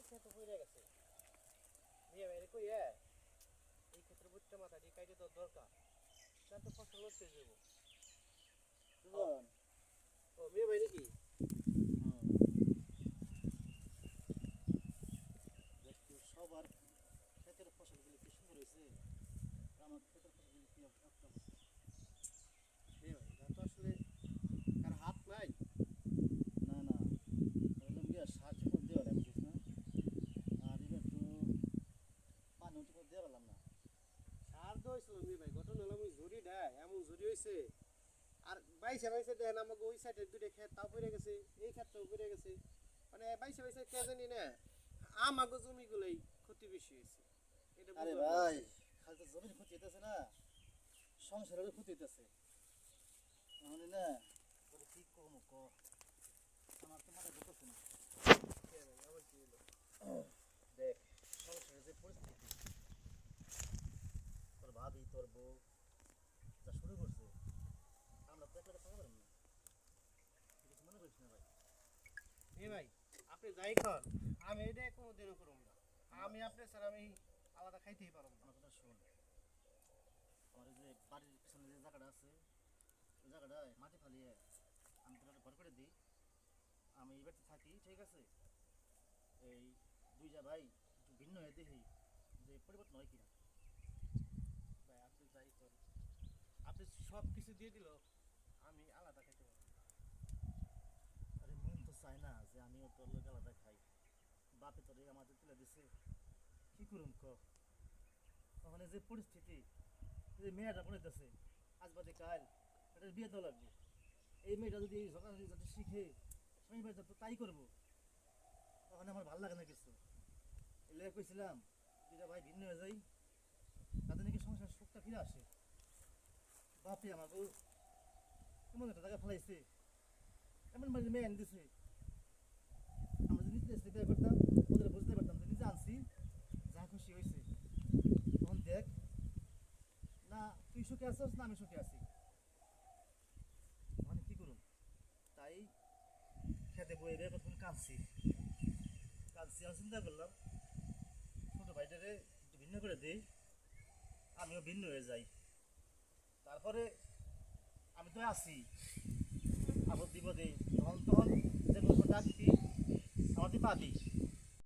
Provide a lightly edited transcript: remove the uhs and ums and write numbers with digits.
খেতে পড়ে গেছে নিয়ে বাইরে কই এই ক্ষেত্রে বুটটা মাথা দিয়ে কাইটে তোর দরকার তা তো ফসল নষ্ট হয়ে যাবো ও মেয়ে ভাই নাকি সবার ক্ষেতের ফসলগুলি কি সুন্দর হয়েছে আমার ক্ষেতের ফসলগুলি কি একটা অবস্থা মেয়ে ভাই তা তো আসলে কার হাত নাই না না বললাম গিয়া সার ঠিক মতো দেওয়া লাগে বুঝিস না আর এবার তো পানিও ঠিক মতো দেওয়া পেলাম না সার তো হয়েছিল মেয়ে ভাই ঘটনা হলো আমি ঝুড়ি দেয় এমন ঝুড়ি হয়েছে আর বাইশে বাইশে দেখেন আমাকে ওই সাইডে দুটো ক্ষেত তাও পড়ে গেছে এই ক্ষেতটাও পড়ে গেছে মানে বাইশে বাইশে কে জানি না আমাকে জমিগুলোই ক্ষতি বেশি হয়েছে এটা আরে বুঝলাম না। ভাই খালি তো জমির ক্ষতি হইতেছে না সংসারেরও ক্ষতি হইতেছে তাহলে না তোর কি কম ক আমার তো মাথা ঢুকতেছে না কে ভাই, আমার কি হলো? দেখ সংসারের যে পরিস্থিতি তোর ভাবি তোর বউ যা শুরু করছে আমরা তো একলা থাকতে পারবো না তুই কিছু মনে করিস না ভাই এ ভাই আপনি যাই খান আমি এটা কোনোদিনও করব না আমি আপনার স্যার আমি আলাদা খাইতেই পারব না আমার কথা শোন আমার এই যে বাড়ির পিছনে যে জায়গাটা আছে ওই জায়গাটায় মাটি ফালিয়ে আমি তোর একটা ঘর করে দিই আমি এই বাড়িতে থাকি ঠিক আছে এই দুইটা ভাই একটু ভিন্ন হয়ে দেখি যে পরিবর্তন হয় কিনা ভাই আপনি যাই করেন আপনি সব কিছু দিয়ে দিল আমি আলাদা খাইতে পারব না। আরে মন তো চায় না যে আমিও তোর লোক আলাদা খাই বাপে তোরে আমাদের তুলে দিছে কি করুম ক ওখানে যে পরিস্থিতি এই যে মেয়েটা পড়াইতেছে আজ বাদে কাল এটার বিয়ে দেওয়া লাগবে এই মেয়েটা যদি এই ঝগড়া যদি শিখে আমি ভাই তো তাই করবো ওখানে আমার ভালো লাগে না কিছু এলে কইছিলাম দুইটা ভাই ভিন্ন হয়ে যাই তাদের নাকি সংসার সুখটা ফিরে আসে বাপে আমাকে এমন একটা জায়গায় ফেলাইছে এমন মানে মেয়ে এনে দিছে আমরা যদি নিজে বিয়ে করতাম ওদের বুঝতে পারতাম যে নিজে আনছি যা খুশি হয়েছে তখন দেখ না তুই সুখে আছিস না আমি সুখে আছি মানে কি করুন তাই খেতে বয়ে বের কতক্ষণ কাঁদছি আর চিন্তা করলাম ছোটো ভাইটারে একটু ভিন্ন করে দিই আমিও ভিন্ন হয়ে যাই তারপরে আমি তো আছি আপদ বিপদে তখন তখন যে ডাকতি আমাদের পাবি